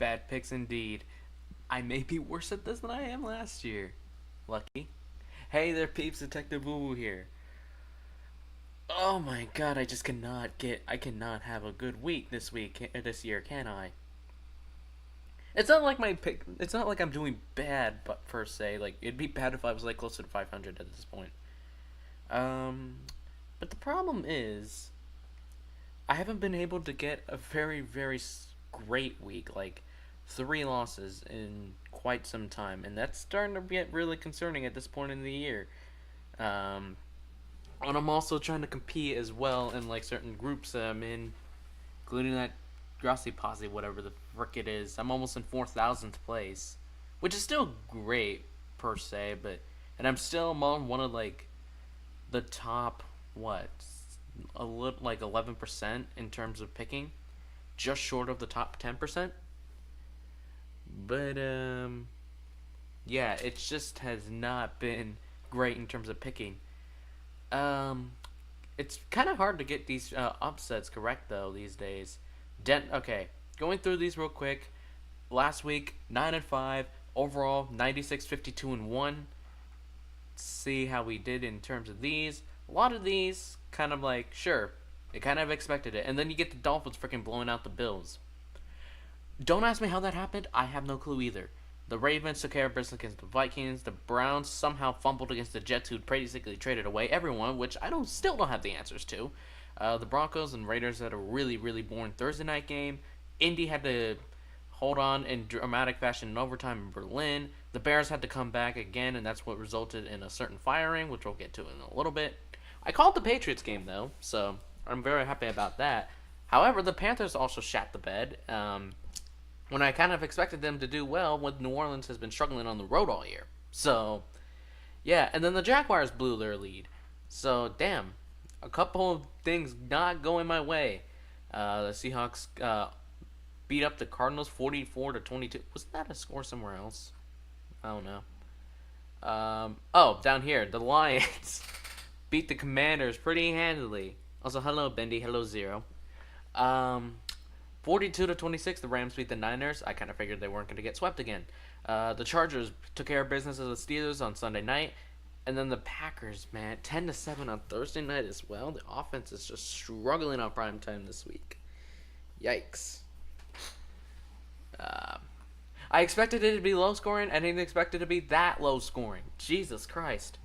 Bad picks indeed. I may be worse at this than I am last year. Lucky. Hey there, peeps. Detective Boo Boo here. Oh my god, I cannot have a good week this year, can I? It's not like my pick. It's not like I'm doing bad, but per se, like it'd be bad if I was like closer to 500 at this point. Um, but the problem is, I haven't been able to get a very great week, like 3 losses in quite some time, and that's starting to get really concerning at this point in the year. Um, and I'm also trying to compete as well in like certain groups that I'm in, including that Grassi Posse, whatever the frick it is. I'm almost in 4,000th place, which is still great per se, but and I'm still on one of like the top what a little like 11% in terms of picking, just short of the top 10%. But yeah, it just has not been great in terms of picking. Um, it's kind of hard to get these upsets correct though these days. Okay, going through these real quick. Last week 9-5 overall, 96, 52 and 1. See how we did in terms of these. A lot of these kind of like sure, it kind of expected it, and then you get the Dolphins freaking blowing out the Bills. Don't ask me how that happened. I have no clue either. The Ravens took care of business against the Vikings. The Browns somehow fumbled against the Jets, who'd basically traded away everyone, which I still don't have the answers to. The Broncos and Raiders had a really boring Thursday night game. Indy had to hold on in dramatic fashion in overtime in Berlin. The Bears had to come back again, and that's what resulted in a certain firing, which we'll get to in a little bit. I called the Patriots game though, so I'm very happy about that. However, the Panthers also shat the bed. When I kind of expected them to do well, when New Orleans has been struggling on the road all year. So, yeah, and then the Jaguars blew their lead. So, damn, a couple of things not going my way. The Seahawks beat up the Cardinals 44-22. Wasn't that a score somewhere else? I don't know. Down here, the Lions beat the Commanders pretty handily. Also, hello Bendy, hello Zero. Um, 42-26, the Rams beat the Niners. I kind of figured they weren't going to get swept again. The Chargers took care of business of the Steelers on Sunday night. And then the Packers, man, 10-7 on Thursday night as well. The offense is just struggling on prime time this week. Yikes. I expected it to be low scoring. I didn't expect it to be that low scoring. Jesus Christ.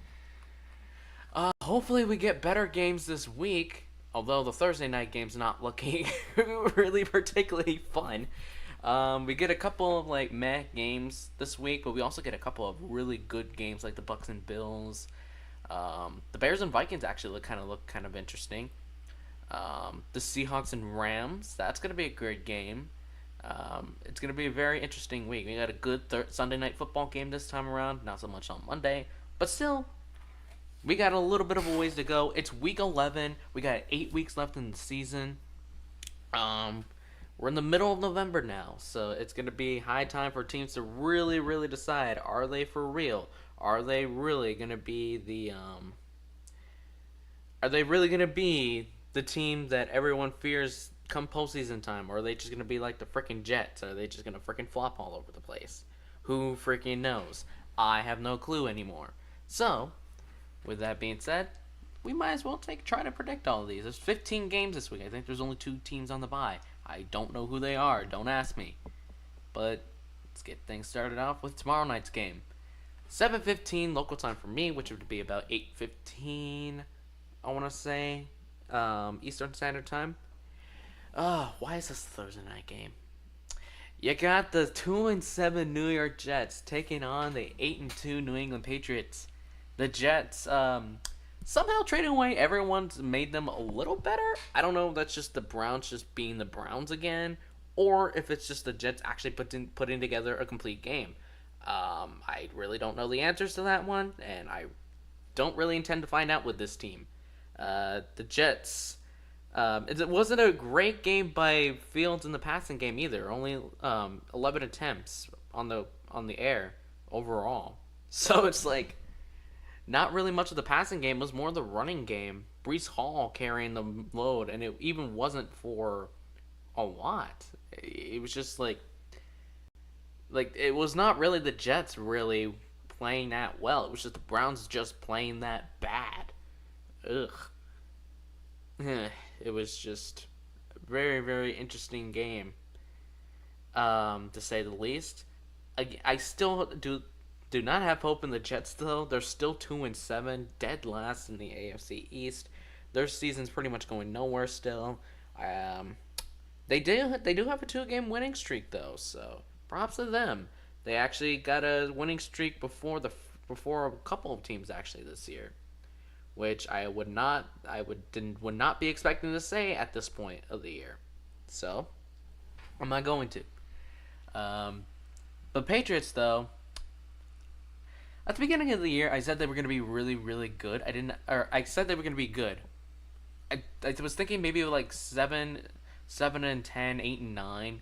Hopefully we get better games this week. Although the Thursday night game's not looking really particularly fun. We get a couple of like meh games this week, but we also get a couple of really good games like the Bucks and Bills. The Bears and Vikings actually look kind of interesting. The Seahawks and Rams, that's gonna be a great game. It's gonna be a very interesting week. We got a good Sunday night football game this time around, not so much on Monday, but still. We got a little bit of a ways to go. It's week 11. We got 8 weeks left in the season. We're in the middle of November now, so it's going to be high time for teams to really decide, are they for real? Are they really going to be the team that everyone fears come postseason time? Or are they just going to be like the freaking Jets? Are they just going to freaking flop all over the place? Who freaking knows? I have no clue anymore. So, with that being said, we might as well try to predict all of these. There's 15 games this week. I think there's only 2 teams on the bye. I don't know who they are. Don't ask me. But let's get things started off with tomorrow night's game. 7:15 local time for me, which would be about 8:15, I want to say, Eastern Standard Time. Why is this a Thursday night game? You got the 2-7 New York Jets taking on the 8-2 New England Patriots. The Jets, somehow trading away everyone's made them a little better. I don't know if that's just the Browns just being the Browns again, or if it's just the Jets actually putting together a complete game. I really don't know the answers to that one, and I don't really intend to find out with this team. The Jets, it wasn't a great game by Fields in the passing game either. Only 11 attempts on the air overall. So it's like, not really much of the passing game. It was more the running game. Breece Hall carrying the load, and it even wasn't for a lot. It was just like Like, it was not really the Jets really playing that well. It was just the Browns just playing that bad. Ugh. It was just a very, very interesting game, to say the least. I still do not have hope in the Jets though. They're still 2-7, dead last in the AFC East. Their season's pretty much going nowhere still. Um, they do have a 2 game winning streak though, so props to them. They actually got a winning streak before a couple of teams actually this year, which would not be expecting to say at this point of the year. So I'm not going to. Um, but Patriots though, at the beginning of the year, I said they were going to be really, really good. I said they were going to be good. I was thinking maybe like 7-10, 8-9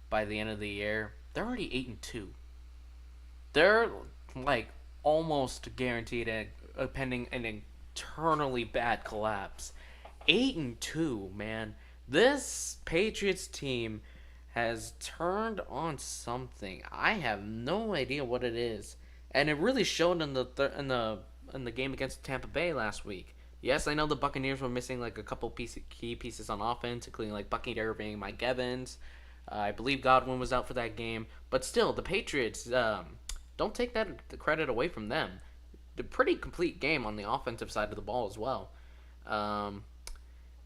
by the end of the year. They're already 8-2. They're like almost guaranteed pending an eternally bad collapse. 8-2, man. This Patriots team has turned on something. I have no idea what it is, and it really showed in the game against Tampa Bay last week. Yes, I know the Buccaneers were missing like a couple key pieces on offense, including like Bucky Irving, Mike Evans. I believe Godwin was out for that game, but still, the Patriots, don't take that the credit away from them. The pretty complete game on the offensive side of the ball as well. Um,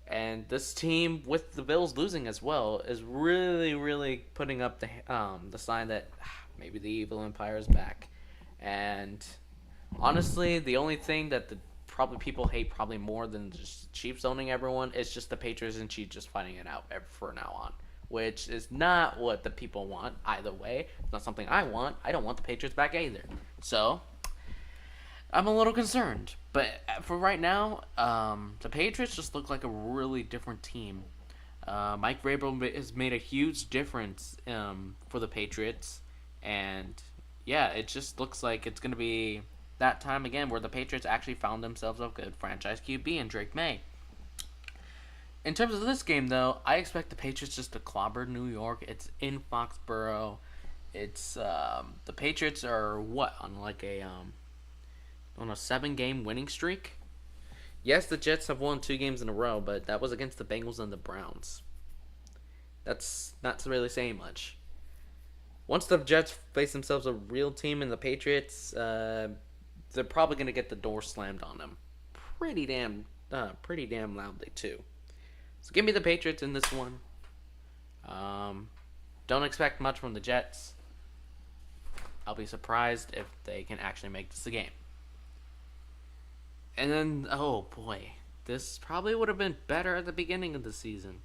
and this team, with the Bills losing as well, is really, really putting up the sign that maybe the evil empire is back. And honestly, the only thing that the probably people hate probably more than just Chiefs owning everyone is just the Patriots and Chiefs just fighting it out for now on, which is not what the people want either way. It's not something I want. I don't want the Patriots back either. So I'm a little concerned. But for right now, the Patriots just look like a really different team. Mike Vrabel has made a huge difference for the Patriots, and yeah, it just looks like it's going to be that time again where the Patriots actually found themselves a good franchise QB in Drake May. In terms of this game, though, I expect the Patriots just to clobber New York. It's in Foxborough. It's the Patriots are what on a 7 game winning streak. Yes, the Jets have won 2 games in a row, but that was against the Bengals and the Browns. That's not really saying much. Once the Jets face themselves a real team in the Patriots, they're probably going to get the door slammed on them, pretty damn loudly too. So give me the Patriots in this one. Don't expect much from the Jets. I'll be surprised if they can actually make this a game. And then, oh boy, this probably would have been better at the beginning of the season.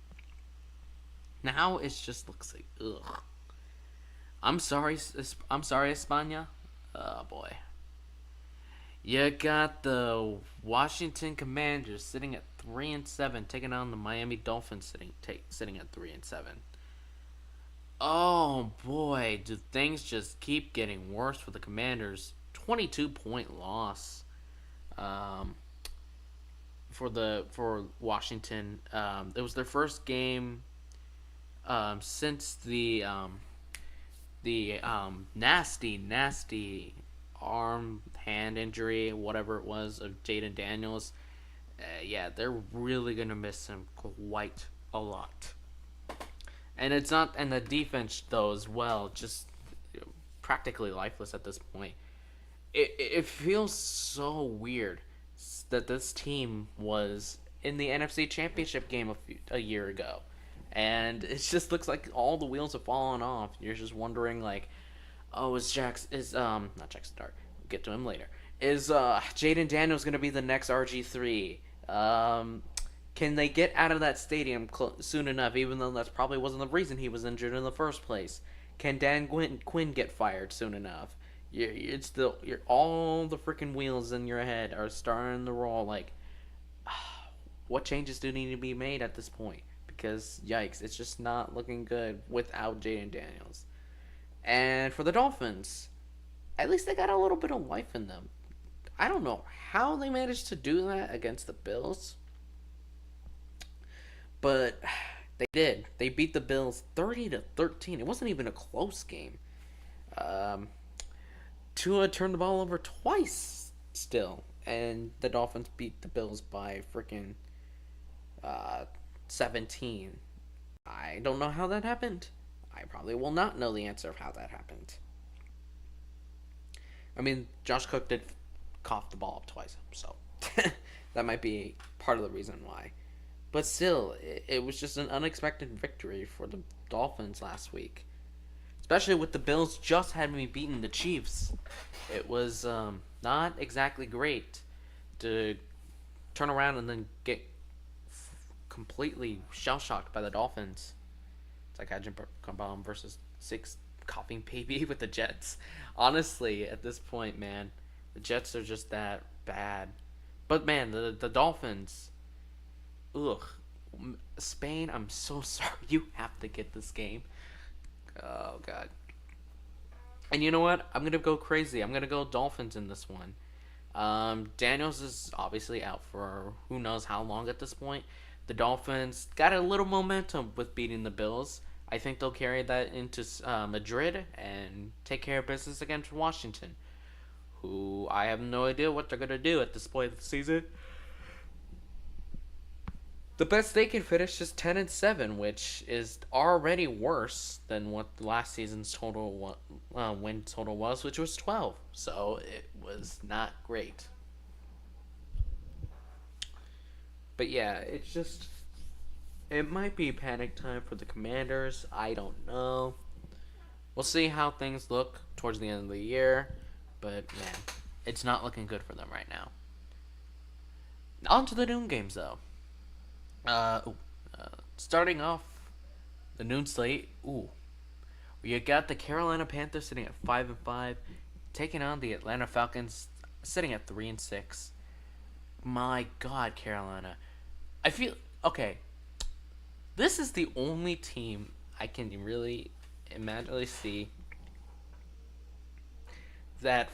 Now it just looks like ugh. I'm sorry, España. Oh boy. You got the Washington Commanders sitting at 3-7, taking on the Miami Dolphins sitting at 3-7. Oh boy, do things just keep getting worse for the Commanders? 22-point loss, um, for Washington. It was their first game since the nasty arm hand injury, whatever it was, of Jaden Daniels. Yeah, they're really gonna miss him quite a lot. And it's not, and the defense though as well, just practically lifeless at this point. It feels so weird that this team was in the NFC Championship game a year ago, and it just looks like all the wheels have fallen off. You're just wondering like, oh, not Jackson Dart. We'll get to him later. Is Jaden Daniels gonna be the next RG3? Can they get out of that stadium soon enough? Even though that's probably wasn't the reason he was injured in the first place. Can Dan Quinn get fired soon enough? You're all the freaking wheels in your head are starting to roll. Like, what changes do need to be made at this point? Because yikes, it's just not looking good without Jaden Daniels. And for the Dolphins, at least they got a little bit of life in them. I don't know how they managed to do that against the Bills, but they did. They beat the Bills 30-13. It wasn't even a close game. Um, Tua turned the ball over twice still, and the Dolphins beat the Bills by freaking uh, 17. I don't know how that happened. I probably will not know the answer of how that happened. I mean, Josh Cook did cough the ball up twice, so that might be part of the reason why. But still, it was just an unexpected victory for the Dolphins last week. Especially with the Bills just having beaten the Chiefs. It was not exactly great to turn around and then get completely shell shocked by the Dolphins. It's like Ajin versus six coughing baby with the Jets. Honestly, at this point, man, the Jets are just that bad. But man, the Dolphins, ugh, Spain. I'm so sorry. You have to get this game. Oh god. And you know what? I'm gonna go crazy. I'm gonna go Dolphins in this one. Daniels is obviously out for who knows how long at this point. The Dolphins got a little momentum with beating the Bills. I think they'll carry that into Madrid and take care of business against Washington, who I have no idea what they're gonna do at this point of the season. The best they can finish is 10-7, which is already worse than what last season's total win total was, which was 12. So it was not great. But yeah, it's just it might be panic time for the Commanders. I don't know. We'll see how things look towards the end of the year, but man, it's not looking good for them right now. On to the noon games though. Starting off the noon slate. You got the Carolina Panthers sitting at 5-5, taking on the Atlanta Falcons sitting at 3-6. My God, Carolina. I feel okay. This is the only team I can really imagine see that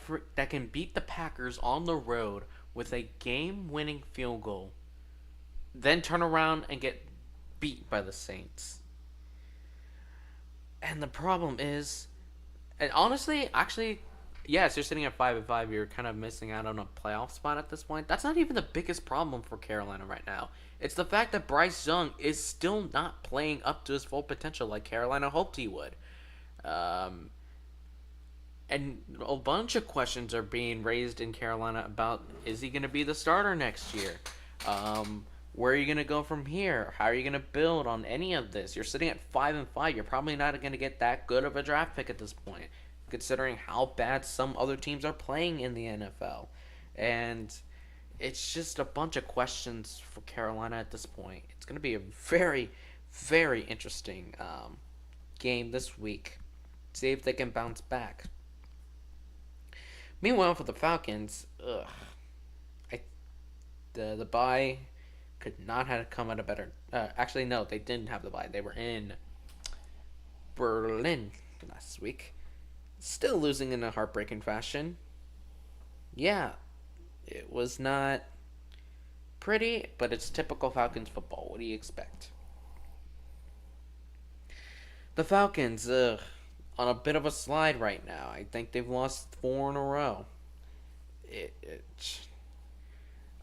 can beat the Packers on the road with a game-winning field goal, then turn around and get beat by the Saints. And the problem is, and honestly, actually, yes, you're sitting at 5-5. You're kind of missing out on a playoff spot at this point. That's not even the biggest problem for Carolina right now. It's the fact that Bryce Young is still not playing up to his full potential like Carolina hoped he would. And a bunch of questions are being raised in Carolina about, is he going to be the starter next year? Where are you going to go from here? How are you going to build on any of this? You're sitting at 5-5. You're probably not going to get that good of a draft pick at this point, considering how bad some other teams are playing in the NFL. And it's just a bunch of questions for Carolina at this point. It's going to be a very, very interesting game this week. See if they can bounce back. Meanwhile, for the Falcons, the bye could not have come at a better. Actually, no, they didn't have the bye. They were in Berlin last week, still losing in a heartbreaking fashion. Yeah, it was not pretty, but it's typical Falcons football. What do you expect? The Falcons, on a bit of a slide right now. I think they've lost 4 in a row.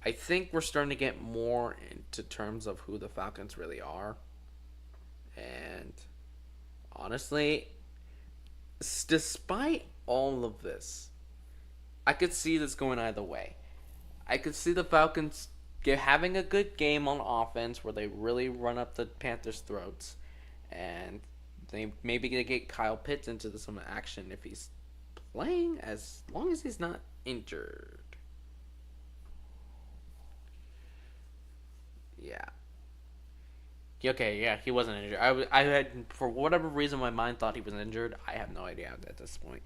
I think we're starting to get more into terms of who the Falcons really are. And honestly, despite all of this, I could see this going either way. I could see the Falcons having a good game on offense where they really run up the Panthers' throats, and they maybe get Kyle Pitts into some action if he's playing, as long as he's not injured. Yeah. Okay, yeah, he wasn't injured. I had, for whatever reason, my mind thought he was injured. I have no idea at this point.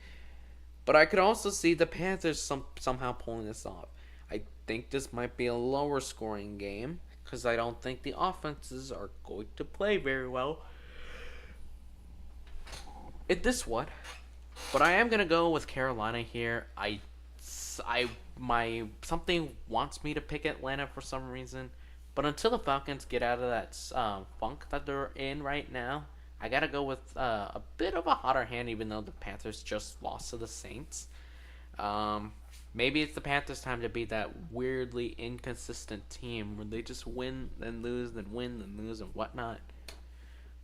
But I could also see the Panthers somehow pulling this off. I think this might be a lower scoring game because I don't think the offenses are going to play very well. This what? But I am gonna go with Carolina here. My something wants me to pick Atlanta for some reason, but until the Falcons get out of that funk that they're in right now, I gotta go with a bit of a hotter hand, even though the Panthers just lost to the Saints. Um, Maybe it's the Panthers' time to be that weirdly inconsistent team where they just win, then lose, then win, then lose, and whatnot.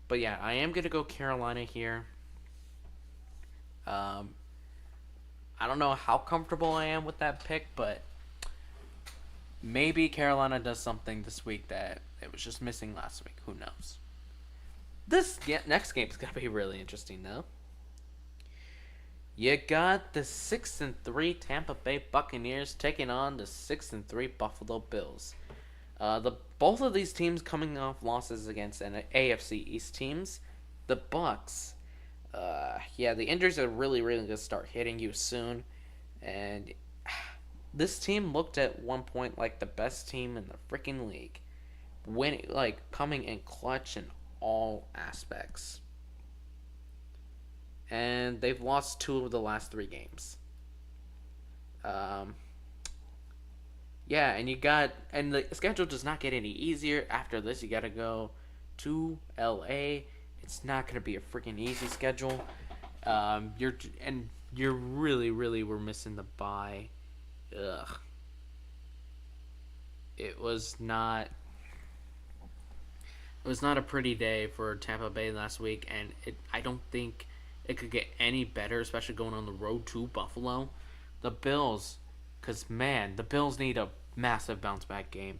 But yeah, I am gonna go Carolina here. Um, I don't know how comfortable I am with that pick, but maybe Carolina does something this week that it was just missing last week. Who knows? This next game is gonna be really interesting, though. You got the 6-3 Tampa Bay Buccaneers taking on the 6-3 Buffalo Bills. The both of these teams coming off losses against an AFC East teams. The Bucks, yeah, the injuries are really gonna start hitting you soon, and this team looked at one point like the best team in the freaking league, winning, like coming in clutch in all aspects, and they've lost 2 of the last 3 games. Um, yeah, and the schedule does not get any easier after this. You got to go to LA. It's not gonna be a freaking easy schedule. You're and you're really were missing the bye. Ugh. It was not. It was not a pretty day for Tampa Bay last week, and I don't think it could get any better, especially going on the road to Buffalo. The Bills, because man, the Bills need a massive bounce back game.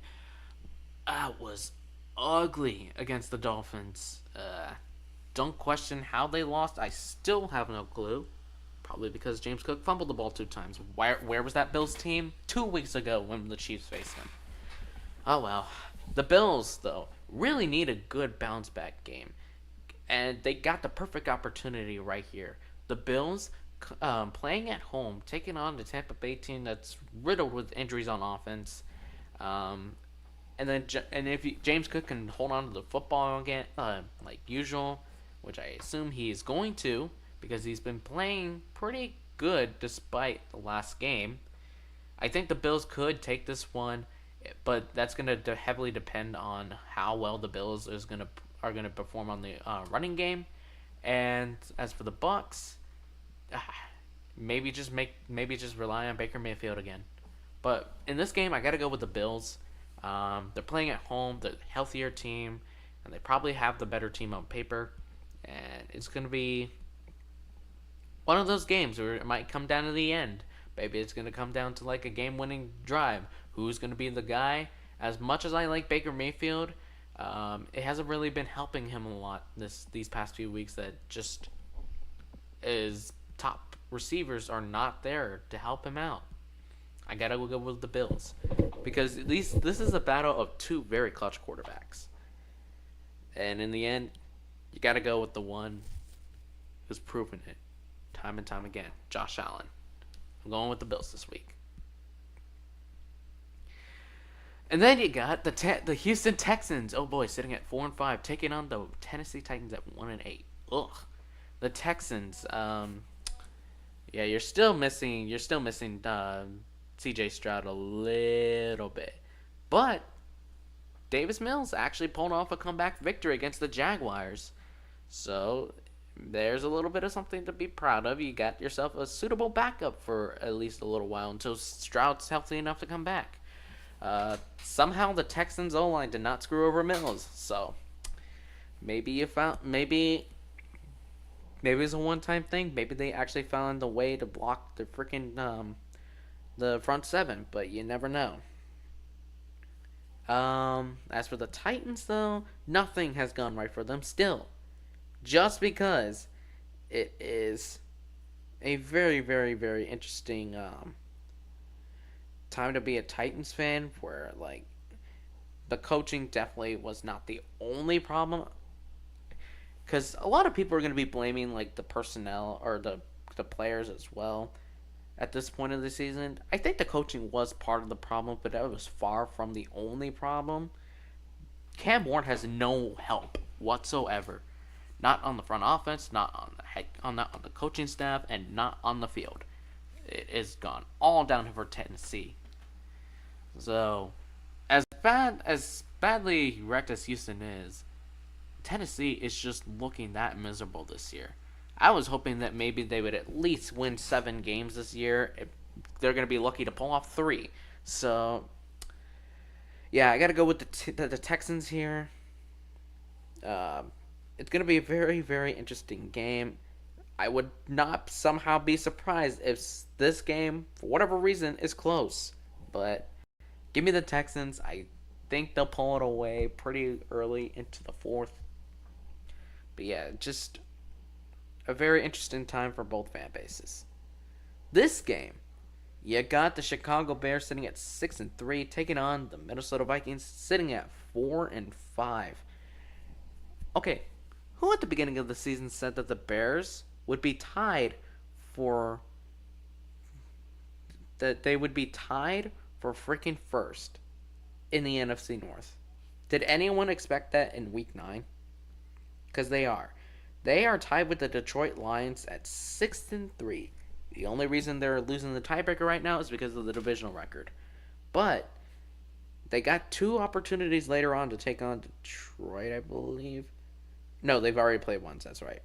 That was ugly against the Dolphins. Don't question how they lost. I still have no clue. Probably because James Cook fumbled the ball 2 times. Where was that Bills team 2 weeks ago when the Chiefs faced them? Oh well. The Bills, though, really need a good bounce back game. And they got the perfect opportunity right here. The Bills playing at home, taking on the Tampa Bay team that's riddled with injuries on offense. And if James Cook can hold on to the football again, like usual, which I assume he is going to, because he's been playing pretty good despite the last game. I think the Bills could take this one, but that's going to heavily depend on how well the Bills are going to perform on the running game. And as for the Bucks, maybe just rely on Baker Mayfield again. But in this game, I got to go with the Bills. They're playing at home, the healthier team, and they probably have the better team on paper. And it's going to be one of those games where it might come down to the end. Maybe it's going to come down to like a game-winning drive. Who's going to be the guy? As much as I like Baker Mayfield, it hasn't really been helping him a lot these past few weeks. That just his top receivers are not there to help him out. I gotta go with the Bills because at least this is a battle of 2 very clutch quarterbacks, and in the end, you gotta go with the one who's proven it time and time again, Josh Allen. I'm going with the Bills this week. And then you got the Houston Texans. Oh boy, sitting at 4-5, taking on the Tennessee Titans at 1-8. Ugh, the Texans. Yeah, you're still missing. C.J. Stroud a little bit, but Davis Mills actually pulled off a comeback victory against the Jaguars. So there's a little bit of something to be proud of. You got yourself a suitable backup for at least a little while until Stroud's healthy enough to come back. Somehow the Texans O-line did not screw over Mills, so maybe it's a one-time thing. Maybe they actually found a way to block the freaking the front 7, but you never know. As for the Titans, though, nothing has gone right for them still, just because it is a very interesting time to be a Titans fan, where like the coaching definitely was not the only problem, because a lot of people are going to be blaming like the personnel or the players as well at this point of the season. I think the coaching was part of the problem, but that was far from the only problem. Cam Ward has no help whatsoever, not on the front offense, not on the coaching staff, and not on the field. It is gone all down for Tennessee. So, as badly wrecked as Houston is, Tennessee is just looking that miserable this year. I was hoping that maybe they would at least win 7 games this year. They're going to be lucky to pull off 3. So, yeah, I got to go with the Texans here. Uh, it's going to be a very, very interesting game. I would not somehow be surprised if this game, for whatever reason, is close. But give me the Texans. I think they'll pull it away pretty early into the fourth. But yeah, just a very interesting time for both fan bases. This game, you got the Chicago Bears sitting at 6-3, taking on the Minnesota Vikings sitting at 4-5. Okay, who at the beginning of the season said that the Bears would be tied for that they would be tied for freaking first in the NFC North? Did anyone expect that in week 9? Because they are. They are tied with the Detroit Lions at 6-3. The only reason they're losing the tiebreaker right now is because of the divisional record. But they got 2 opportunities later on to take on Detroit, I believe. No, they've already played once. That's right.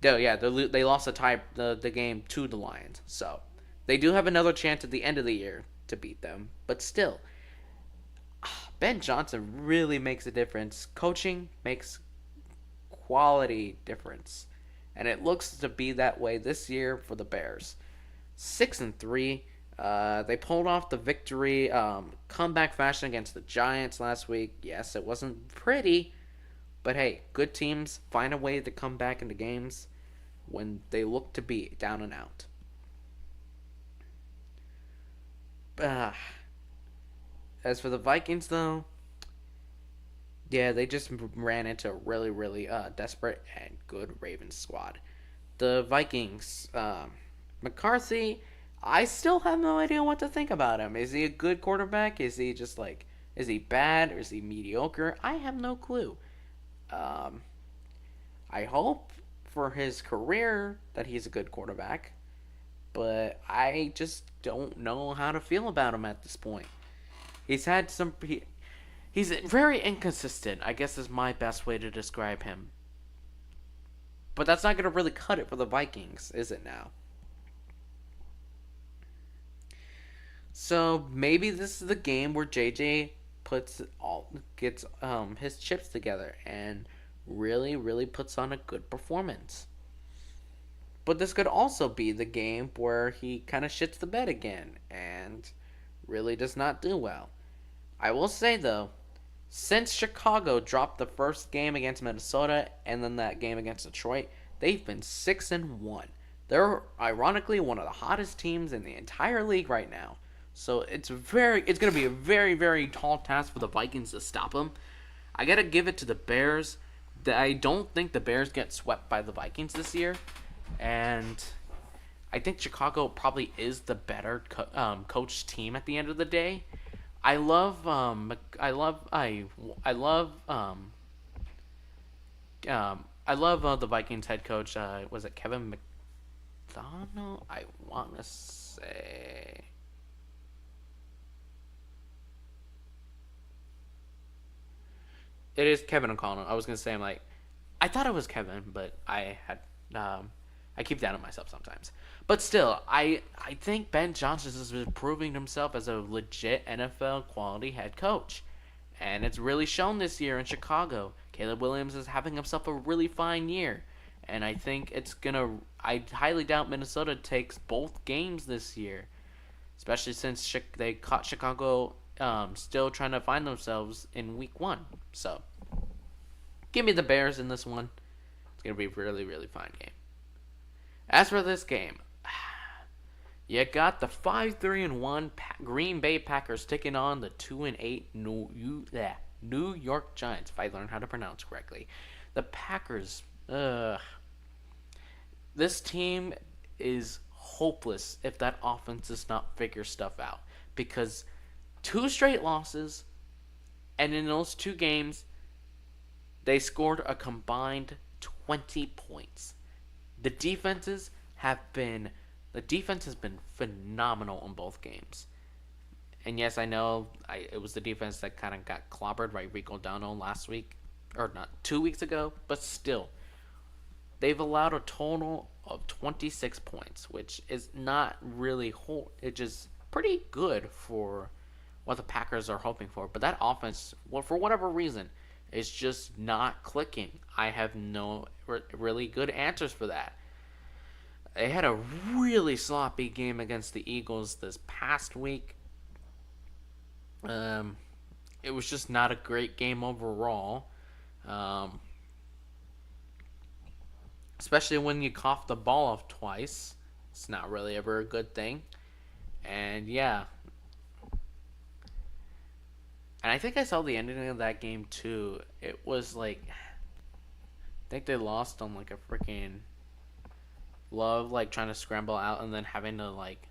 Yeah, they lost the game to the Lions. So they do have another chance at the end of the year to beat them. But still, Ben Johnson really makes a difference. Coaching makes quality difference, and it looks to be that way this year for the Bears. 6-3. They pulled off the victory, comeback fashion against the Giants last week. Yes, it wasn't pretty, but hey, good teams find a way to come back into games when they look to be down and out. As for the Vikings, though, yeah, they just ran into a really, really desperate and good Ravens squad. The Vikings, McCarthy, I still have no idea what to think about him. Is he a good quarterback? Is he just like, is he bad or is he mediocre? I have no clue. I hope for his career that he's a good quarterback, but I just don't know how to feel about him at this point. He's had some. He's very inconsistent, I guess is my best way to describe him. But that's not going to really cut it for the Vikings, is it now? So maybe this is the game where JJ gets his chips together and really, really puts on a good performance. But this could also be the game where he kind of shits the bed again and really does not do well. I will say though, since Chicago dropped the first game against Minnesota and then that game against Detroit, they've been 6-1. They're ironically one of the hottest teams in the entire league right now. So it's going to be a very, very tall task for the Vikings to stop them. I got to give it to the Bears. I don't think the Bears get swept by the Vikings this year, and I think Chicago probably is the better coached team at the end of the day. I love the Vikings head coach. Was it Kevin McDonald? I want to say. It is Kevin O'Connell. I was gonna say I thought it was Kevin, but I keep doubting myself sometimes. But still, I think Ben Johnson has been proving himself as a legit NFL quality head coach, and it's really shown this year in Chicago. Caleb Williams is having himself a really fine year, and I think it's gonna. I highly doubt Minnesota takes both games this year, especially since they caught Chicago still trying to find themselves in week 1. So, give me the Bears in this one. It's going to be a really, really fine game. As for this game, you got the 5-3-1 Green Bay Packers taking on the 2-8 New York Giants, if I learn how to pronounce correctly. The Packers, this team is hopeless if that offense does not figure stuff out, because 2 straight losses, and in those 2 games, they scored a combined 20 points. The defense has been phenomenal in both games. And yes, I know it was the defense that kind of got clobbered by Rico Dowdle last week. or not 2 weeks ago, but still, they've allowed a total of 26 points, which is not really it's just pretty good for what the Packers are hoping for. But that offense, well, for whatever reason, is just not clicking. I have no really good answers for that. They had a really sloppy game against the Eagles this past week. Um, it was just not a great game overall. Um, Especially when you cough the ball off twice. It's not really ever a good thing. And yeah. And I think I saw the ending of that game too. It was like, I think they lost on like a freaking Love, like trying to scramble out and then having to like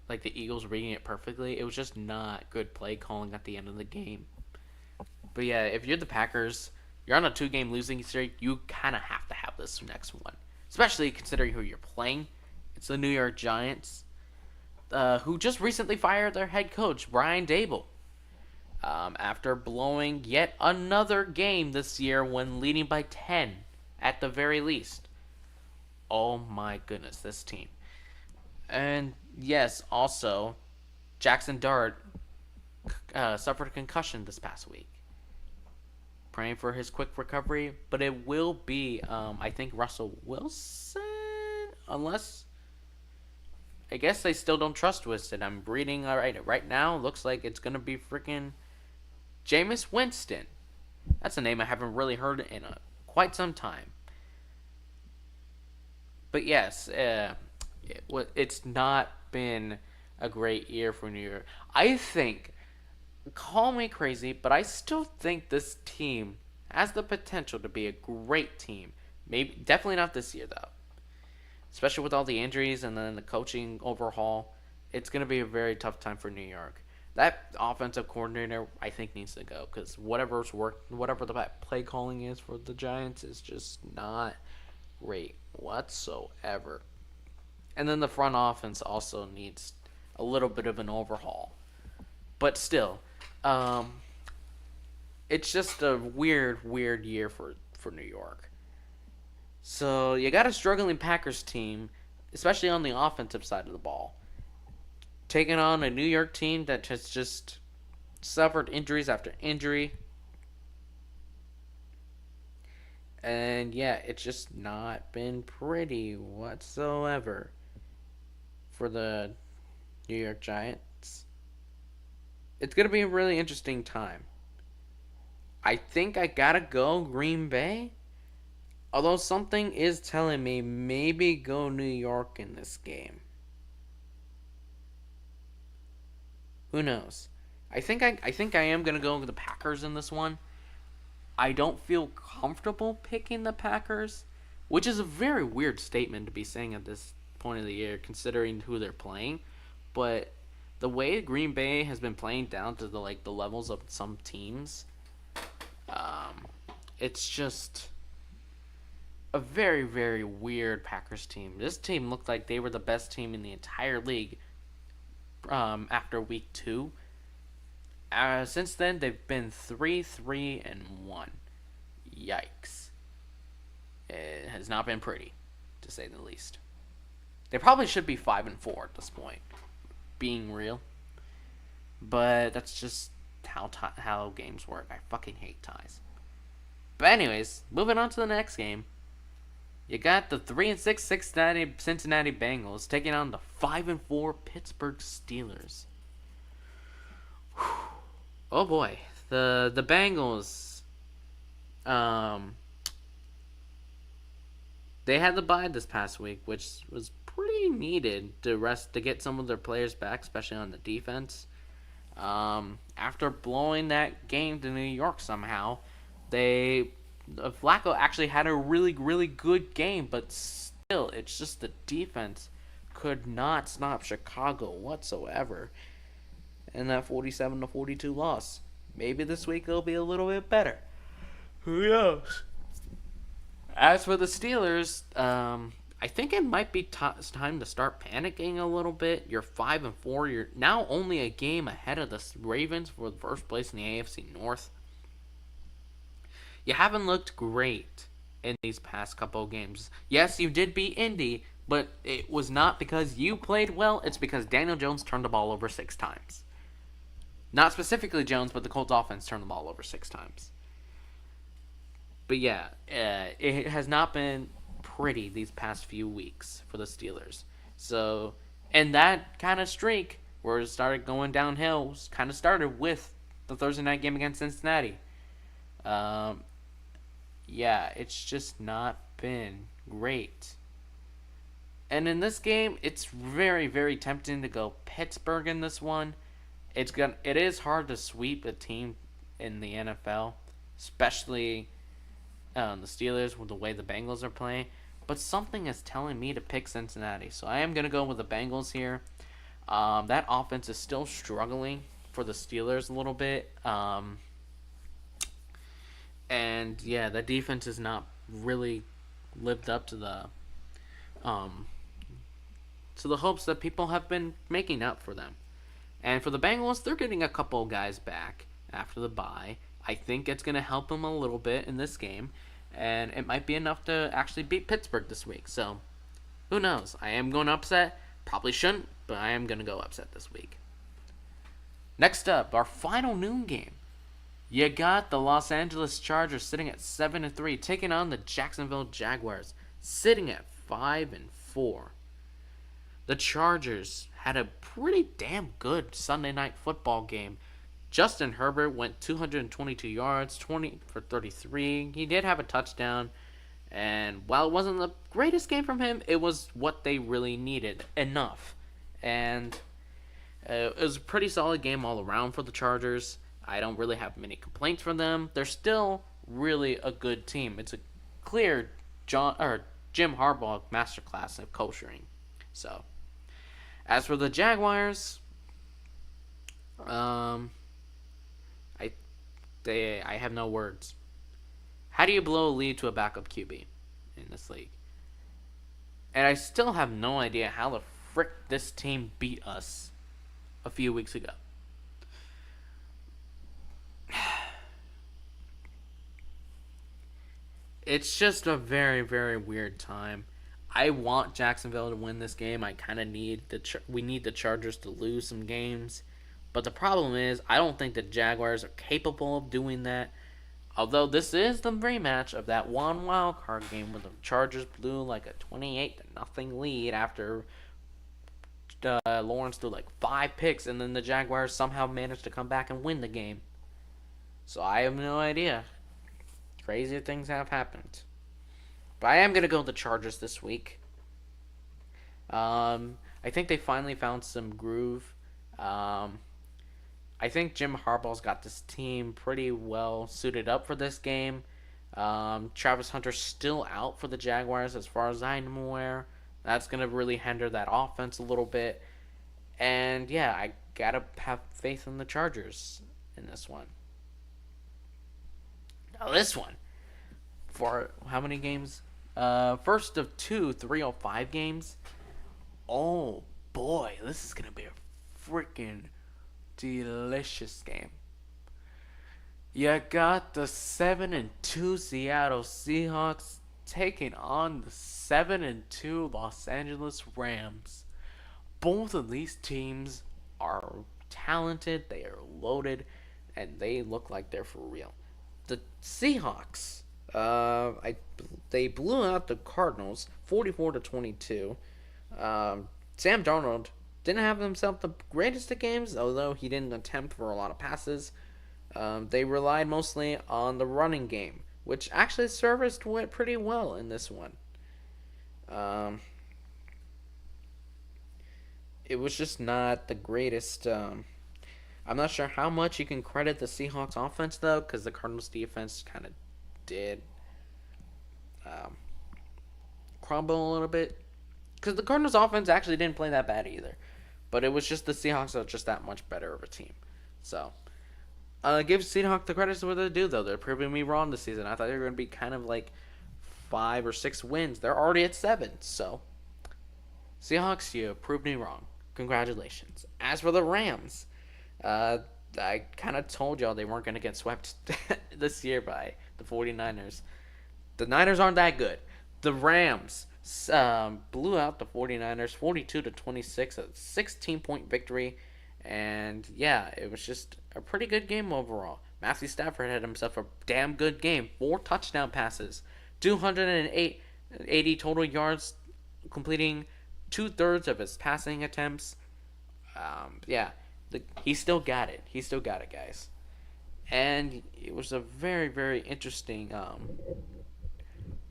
the Eagles reading it perfectly. It was just not good play calling at the end of the game. But yeah, if you're the Packers, you're on a 2-game losing streak. You kind of have to have this next one, especially considering who you're playing. It's the New York Giants, who just recently fired their head coach Brian Daboll after blowing yet another game this year when leading by 10 at the very least. Oh my goodness, this team. And yes, also, Jackson Dart suffered a concussion this past week. Praying for his quick recovery, but it will be, I think, Russell Wilson, unless, I guess they still don't trust Winston. I'm reading right now. Looks like it's gonna be freaking Jameis Winston. That's a name I haven't really heard in quite some time. But yes, it's not been a great year for New York. I think, call me crazy, but I still think this team has the potential to be a great team. Maybe definitely not this year though. Especially with all the injuries and then the coaching overhaul, it's going to be a very tough time for New York. That offensive coordinator, I think, needs to go because whatever the play calling is for the Giants is just not great whatsoever. And then the front offense also needs a little bit of an overhaul. But still, it's just a weird year for New York. So you got a struggling Packers team, especially on the offensive side of the ball, taking on a New York team that has just suffered injuries after injury. And yeah, it's just not been pretty whatsoever for the New York Giants. It's going to be a really interesting time. I think I gotta go Green Bay. Although something is telling me maybe go New York in this game. Who knows? I think I am gonna go with the Packers in this one. I don't feel comfortable picking the Packers, which is a very weird statement to be saying at this point of the year, considering who they're playing. But the way Green Bay has been playing down to the levels of some teams, it's just a very, very weird Packers team. This team looked like they were the best team in the entire league after week 2. Since then, they've been 3-3-1. Yikes. It has not been pretty, to say the least. They probably should be 5-4 at this point, being real. But that's just how games work. I fucking hate ties. But anyways, moving on to the next game. You got the 3-6 Cincinnati Bengals taking on the 5-4 Pittsburgh Steelers. Whew. Oh boy, the Bengals. They had the bye this past week, which was pretty needed to get some of their players back, especially on the defense. After blowing that game to New York somehow, Flacco actually had a really, really good game, but still, it's just the defense could not stop Chicago whatsoever. And that 47-42 loss. Maybe this week it'll be a little bit better. Who knows? As for the Steelers, I think it might be time to start panicking a little bit. You're 5-4. You're now only a game ahead of the Ravens for the first place in the AFC North. You haven't looked great in these past couple of games. Yes, you did beat Indy, but it was not because you played well. It's because Daniel Jones turned the ball over 6 times. Not specifically Jones, but the Colts offense turned the ball over 6 times. But yeah, it has not been pretty these past few weeks for the Steelers. So, and that kind of streak where it started going downhill kind of started with the Thursday night game against Cincinnati. Um, yeah, it's just not been great. And in this game, it's very, very tempting to go Pittsburgh in this one. It is hard to sweep a team in the NFL, especially the Steelers with the way the Bengals are playing. But something is telling me to pick Cincinnati, so I am gonna go with the Bengals here. That offense is still struggling for the Steelers a little bit. And yeah, the defense has not really lived up um, to the hopes that people have been making up for them. And for the Bengals, they're getting a couple guys back after the bye. I think it's going to help them a little bit in this game, and it might be enough to actually beat Pittsburgh this week. So, who knows? I am going upset. Probably shouldn't, but I am going to go upset this week. Next up, our final noon game. You got the Los Angeles Chargers sitting at 7-3, taking on the Jacksonville Jaguars, sitting at 5-4. The Chargers had a pretty damn good Sunday night football game. Justin Herbert went 222 yards, 20 for 33. He did have a touchdown, and while it wasn't the greatest game from him, it was what they really needed enough. And it was a pretty solid game all around for the Chargers. I don't really have many complaints from them. They're still really a good team. It's a clear Jim Harbaugh masterclass of coaching. So, as for the Jaguars, I have no words. How do you blow a lead to a backup QB in this league? And I still have no idea how the frick this team beat us a few weeks ago. It's just a very, very weird time. I want Jacksonville to win this game. I kind of need we need the Chargers to lose some games. But the problem is, I don't think the Jaguars are capable of doing that. Although this is the rematch of that one wild card game where the Chargers blew like a 28-0 lead after Lawrence threw like 5 picks, and then the Jaguars somehow managed to come back and win the game. So I have no idea. Crazier things have happened. But I am going to go with the Chargers this week. I think they finally found some groove. I think Jim Harbaugh's got this team pretty well suited up for this game. Travis Hunter's still out for the Jaguars as far as I'm aware. That's going to really hinder that offense a little bit. And yeah, I got to have faith in the Chargers in this one. Now this one, for how many games? First of 2 305 games. Oh boy, this is going to be a freaking delicious game. You got the 7-2 Seattle Seahawks taking on the 7-2 Los Angeles Rams. Both of these teams are talented, they are loaded, and they look like they're for real. The Seahawks, they blew out the Cardinals 44-22. Sam Darnold didn't have himself the greatest of games, although he didn't attempt for a lot of passes. They relied mostly on the running game, which actually went pretty well in this one. It was just not the greatest. I'm not sure how much you can credit the Seahawks offense, though, because the Cardinals defense kind of did crumble a little bit. Because the Cardinals offense actually didn't play that bad either. But it was just the Seahawks are just that much better of a team. So, give Seahawks the credit for what they do, though. They're proving me wrong this season. I thought they were going to be kind of like 5 or 6 wins. They're already at 7. So, Seahawks, you proved me wrong. Congratulations. As for the Rams, I kind of told y'all they weren't going to get swept this year by the 49ers. The Niners aren't that good. The Rams blew out the 49ers 42-26, a 16-point victory. And yeah, it was just a pretty good game overall. Matthew Stafford had himself a damn good game. 4 touchdown passes, 280 total yards, completing 2/3 of his passing attempts. Yeah, he still got it. He still got it, guys. And it was a very, very interesting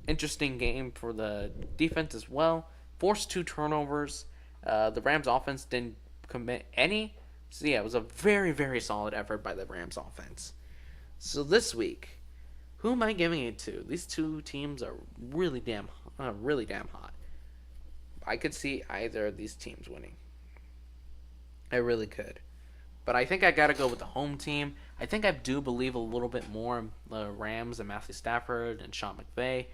game for the defense as well. Forced 2 turnovers. The Rams offense didn't commit any. So yeah, it was a very, very solid effort by the Rams offense. So this week, who am I giving it to? These two teams are really damn hot. I could see either of these teams winning. I really could. But I think I got to go with the home team. I think I do believe a little bit more in the Rams and Matthew Stafford and Sean McVay.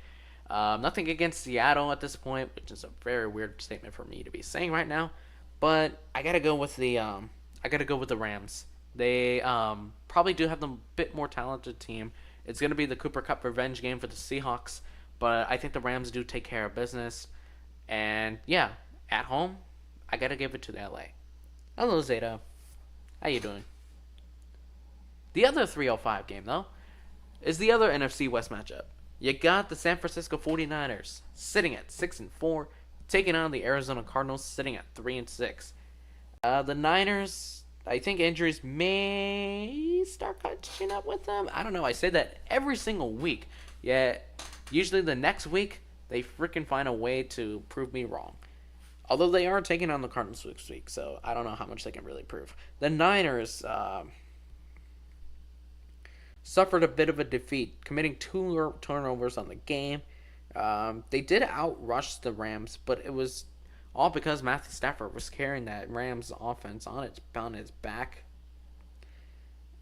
Nothing against Seattle at this point, which is a very weird statement for me to be saying right now. But I got to go with the Rams. They probably do have the bit more talented team. It's going to be the Cooper Kupp revenge game for the Seahawks, but I think the Rams do take care of business. And yeah, at home, I got to give it to the LA. Hello, Zeta. How you doing? The other 305 game, though, is the other NFC West matchup. You got the San Francisco 49ers sitting at 6-4, taking on the Arizona Cardinals sitting at 3-6. The Niners, I think injuries may start catching up with them. I don't know. I say that every single week. Yet, usually the next week, they freaking find a way to prove me wrong. Although they are taking on the Cardinals this week, so I don't know how much they can really prove. The Niners suffered a bit of a defeat, committing 2 turnovers on the game. They did outrush the Rams, but it was all because Matthew Stafford was carrying that Rams offense on his back.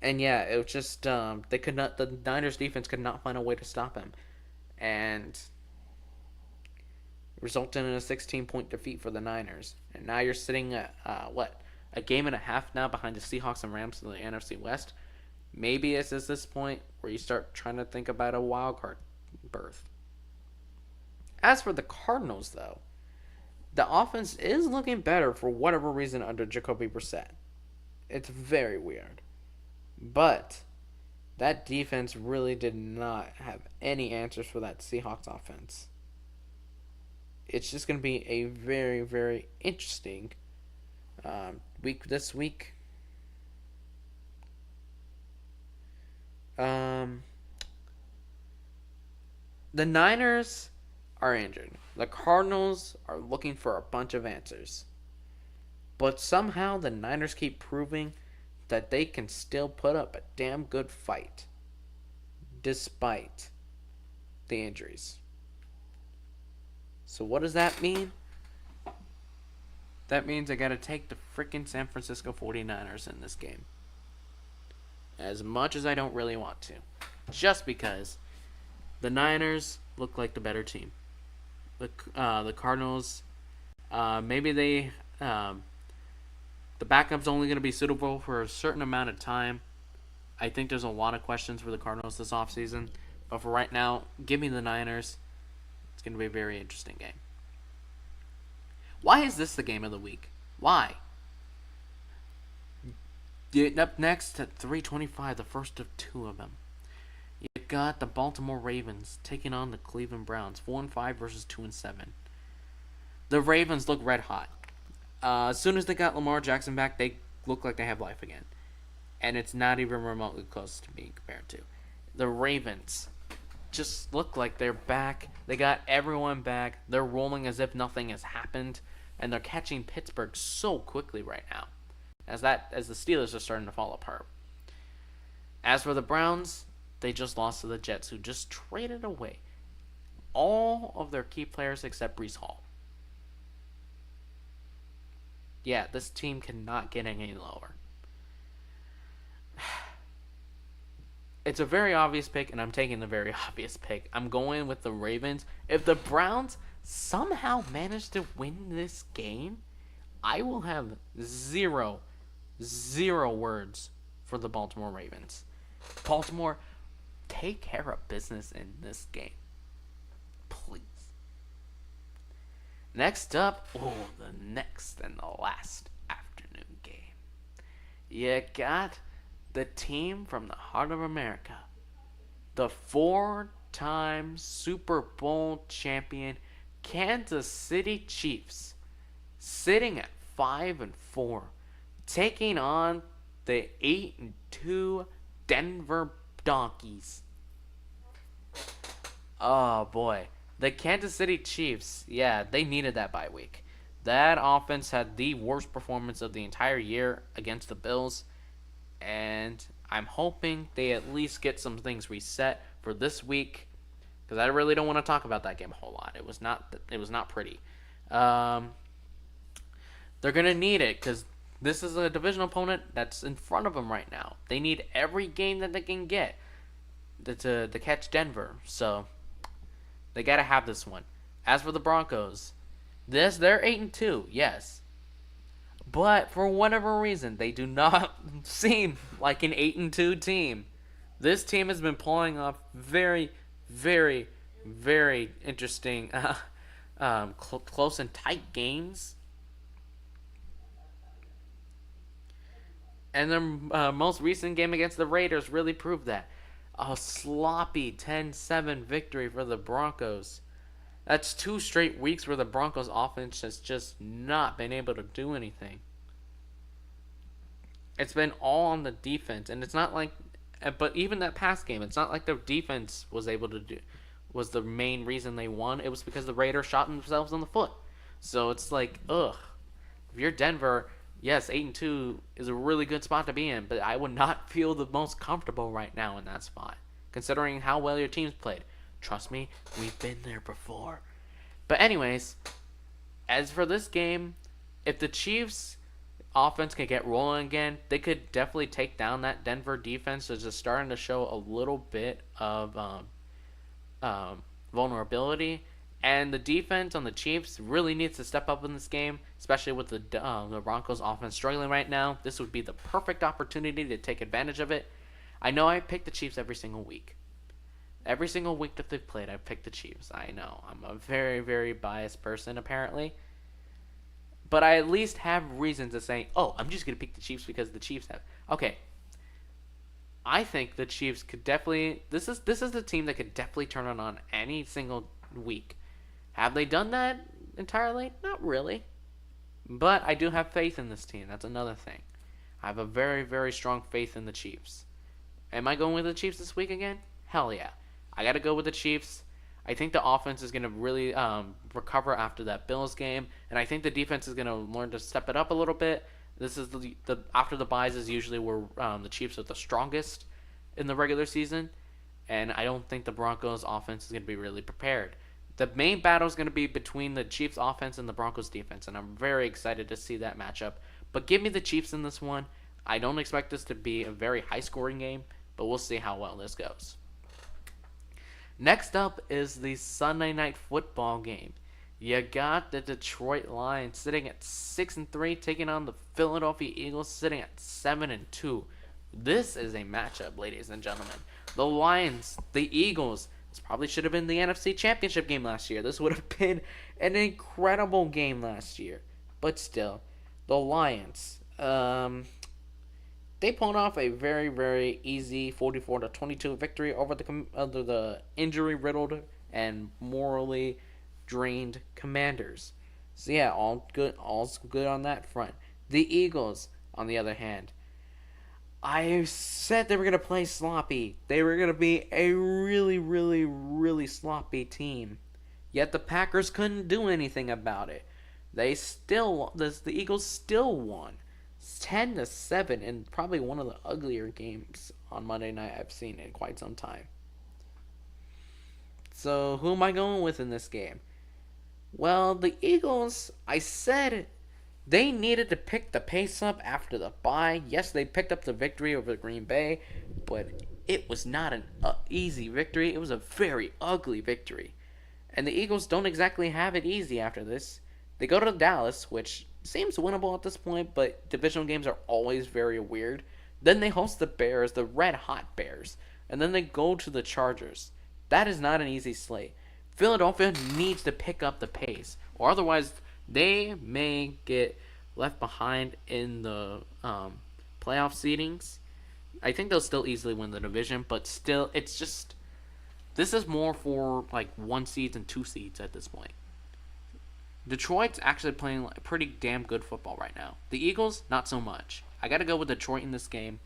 And yeah, it was just the Niners defense could not find a way to stop him, and resulted in a 16-point defeat for the Niners. And now you're sitting at a game and a half now behind the Seahawks and Rams in the NFC West. Maybe it's at this point where you start trying to think about a wild card berth. As for the Cardinals, though, the offense is looking better for whatever reason under Jacoby Brissett. It's very weird. But that defense really did not have any answers for that Seahawks offense. It's just going to be a very, very interesting week this week. The Niners are injured. The Cardinals are looking for a bunch of answers. But somehow the Niners keep proving that they can still put up a damn good fight despite the injuries. So what does that mean? That means I got to take the freaking San Francisco 49ers in this game. As much as I don't really want to. Just because the Niners look like the better team. The Cardinals, maybe the backup's only going to be suitable for a certain amount of time. I think there's a lot of questions for the Cardinals this offseason. But for right now, give me the Niners. It's going to be a very interesting game. Why is this the game of the week? Why? Up next at 3:25, the first of 2 of them. You got the Baltimore Ravens taking on the Cleveland Browns, 4-5 versus 2-7. The Ravens look red hot. As soon as they got Lamar Jackson back, they look like they have life again, and it's not even remotely close to being compared to. The Ravens just look like they're back. They got everyone back. They're rolling as if nothing has happened, and they're catching Pittsburgh so quickly right now, as the Steelers are starting to fall apart. As for the Browns, they just lost to the Jets, who just traded away all of their key players except Breece Hall. Yeah, this team cannot get any lower. It's a very obvious pick, and I'm taking the very obvious pick. I'm going with the Ravens. If the Browns somehow manage to win this game, I will have zero words for the Baltimore Ravens. Baltimore take care of business in this game. Please. Next up, the next and the last afternoon game. You got the team from the heart of America. The 4-time Super Bowl champion Kansas City Chiefs, sitting at 5-4, taking on the 8-2 Denver Donkeys. Oh boy. The Kansas City Chiefs, yeah, they needed that bye week. That offense had the worst performance of the entire year against the Bills, and I'm hoping they at least get some things reset for this week, because I really don't want to talk about that game a whole lot. It was not pretty. They're gonna need it because this is a division opponent that's in front of them right now. They need every game that they can get to catch Denver. So they gotta have this one. As for the Broncos, they're 8-2, yes, but for whatever reason, they do not seem like an 8-2 team. This team has been pulling off very, very, very interesting, close and tight games. And their most recent game against the Raiders really proved that. A sloppy 10-7 victory for the Broncos. That's 2 straight weeks where the Broncos offense has just not been able to do anything. It's been all on the defense, and it's not like, but even that past game, it's not like their defense was able to do, was the main reason they won. It was because the Raiders shot themselves in the foot. So it's like, ugh. If you're Denver, yes, 8-2 is a really good spot to be in, but I would not feel the most comfortable right now in that spot, considering how well your team's played. Trust me, we've been there before. But anyways, as for this game, if the Chiefs offense can get rolling again, they could definitely take down that Denver defense, which is starting to show a little bit of vulnerability. And the defense on the Chiefs really needs to step up in this game, especially with the Broncos offense struggling right now. This would be the perfect opportunity to take advantage of it. I know I pick the Chiefs every single week. Every single week that they've played, I've picked the Chiefs. I know. I'm a very, very biased person, apparently. But I at least have reason to say, oh, I'm just going to pick the Chiefs because the Chiefs have. Okay. I think the Chiefs could definitely... This is the team that could definitely turn it on any single week. Have they done that entirely? Not really. But I do have faith in this team. That's another thing. I have a very, very strong faith in the Chiefs. Am I going with the Chiefs this week again? Hell yeah. I got to go with the Chiefs. I think the offense is going to really recover after that Bills game, and I think the defense is going to learn to step it up a little bit. This is the after the buys is usually where the Chiefs are the strongest in the regular season, and I don't think the Broncos offense is going to be really prepared. The main battle is going to be between the Chiefs offense and the Broncos defense, and I'm very excited to see that matchup. But give me the Chiefs in this one. I don't expect this to be a very high-scoring game, but we'll see how well this goes. Next up is the Sunday Night Football game. You got the Detroit Lions sitting at 6-3, taking on the Philadelphia Eagles sitting at 7-2. This is a matchup, ladies and gentlemen. The Lions, the Eagles. This probably should have been the NFC Championship game last year. This would have been an incredible game last year. But still, the Lions. They pulled off a very, very easy 44-22 victory over the injury-riddled and morally drained Commanders. So yeah, all's good on that front. The Eagles, on the other hand, I said they were going to play sloppy. They were going to be a really, really, really sloppy team. Yet the Packers couldn't do anything about it. The Eagles still won. 10-7 in probably one of the uglier games on Monday night I've seen in quite some time. So who am I going with in this game? Well, the Eagles, I said they needed to pick the pace up after the bye. Yes, they picked up the victory over Green Bay, but it was not an easy victory. It was a very ugly victory. And the Eagles don't exactly have it easy after this. They go to Dallas, which seems winnable at this point, but divisional games are always very weird. Then they host the Bears, the red-hot Bears. and then they go to the Chargers. That is not an easy slate. Philadelphia needs to pick up the pace, or otherwise they may get left behind in the playoff seedings. I think they'll still easily win the division, but still, it's just this is more for like 1 seeds and 2 seeds at this point. Detroit's actually playing like pretty damn good football right now. The Eagles, not so much. I got to go with Detroit in this game.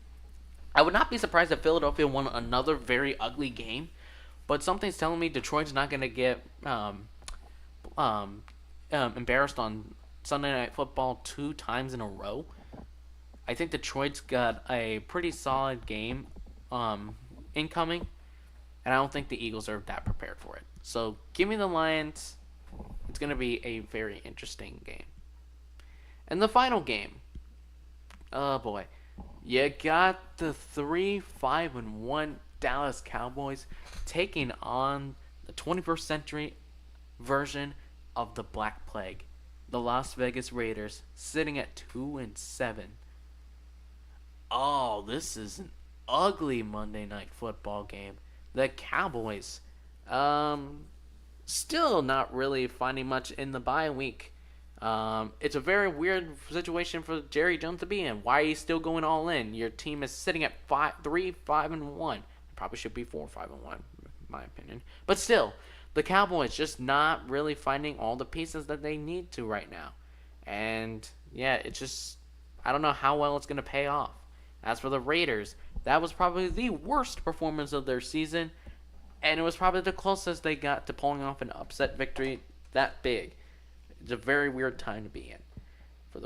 I would not be surprised if Philadelphia won another very ugly game, but something's telling me Detroit's not going to get embarrassed on Sunday Night Football 2 times in a row. I think Detroit's got a pretty solid game incoming, and I don't think the Eagles are that prepared for it. So give me the Lions. It's going to be a very interesting game. And the final game. Oh boy. You got the 3-5-1 Dallas Cowboys taking on the 21st century version of the Black Plague. The Las Vegas Raiders sitting at 2-7. Oh, this is an ugly Monday Night Football game. The Cowboys, still not really finding much in the bye week. It's a very weird situation for Jerry Jones to be in. Why are you still going all in? Your team is sitting at 3-5-1. It probably should be 4-5-1, in my opinion. But still, the Cowboys just not really finding all the pieces that they need to right now. And yeah, it's just, I don't know how well it's going to pay off. As for the Raiders, that was probably the worst performance of their season, and it was probably the closest they got to pulling off an upset victory that big. It's a very weird time to be in for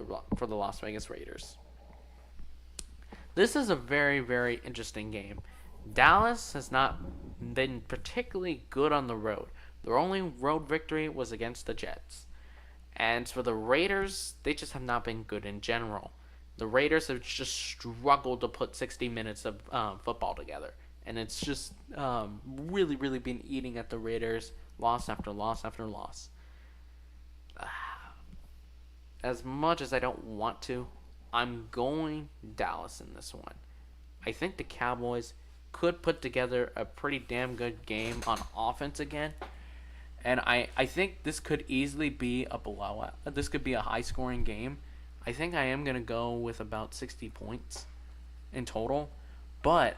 the Las Vegas Raiders. This is a very, very interesting game. Dallas has not been particularly good on the road. Their only road victory was against the Jets. And for the Raiders, they just have not been good in general. The Raiders have just struggled to put 60 minutes of football together. And it's just really, really been eating at the Raiders, loss after loss after loss. As much as I don't want to, I'm going Dallas in this one. I think the Cowboys could put together a pretty damn good game on offense again. And I think this could easily be a blowout. This could be a high-scoring game. I think I am going to go with about 60 points in total. But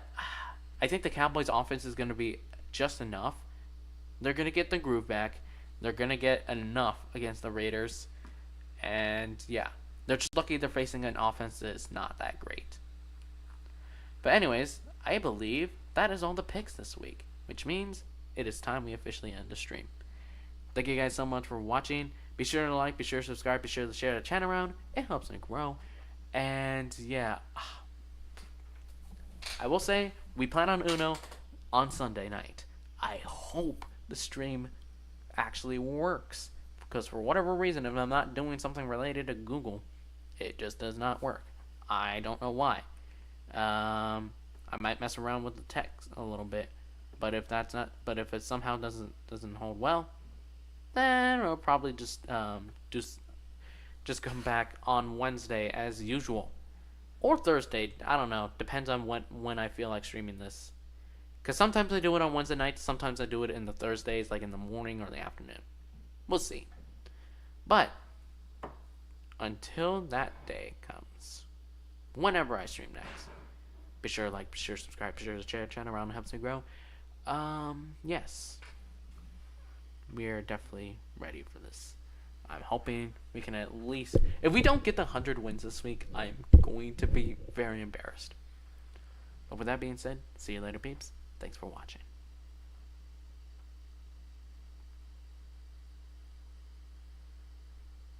I think the Cowboys' offense is going to be just enough. They're going to get the groove back. They're going to get enough against the Raiders. And yeah, they're just lucky they're facing an offense that is not that great. But anyways, I believe that is all the picks this week, which means it is time we officially end the stream. Thank you guys so much for watching. Be sure to like, be sure to subscribe, be sure to share the channel around. It helps me grow. And yeah, I will say we plan on Uno on Sunday night. I hope the stream actually works, because for whatever reason, if I'm not doing something related to Google, it just does not work. I don't know why. I might mess around with the text a little bit, but if it somehow doesn't hold well, then I'll probably just come back on Wednesday as usual, or Thursday. I don't know. Depends on when I feel like streaming this. Because sometimes I do it on Wednesday nights, sometimes I do it in the Thursdays, like in the morning or the afternoon. We'll see. But until that day comes, whenever I stream next, be sure to like, be sure to subscribe, be sure to share the channel around. It helps me grow. Yes. We're definitely ready for this. I'm hoping we can at least, if we don't get the 100 wins this week, I'm going to be very embarrassed. But with that being said, see you later, peeps. Thanks for watching.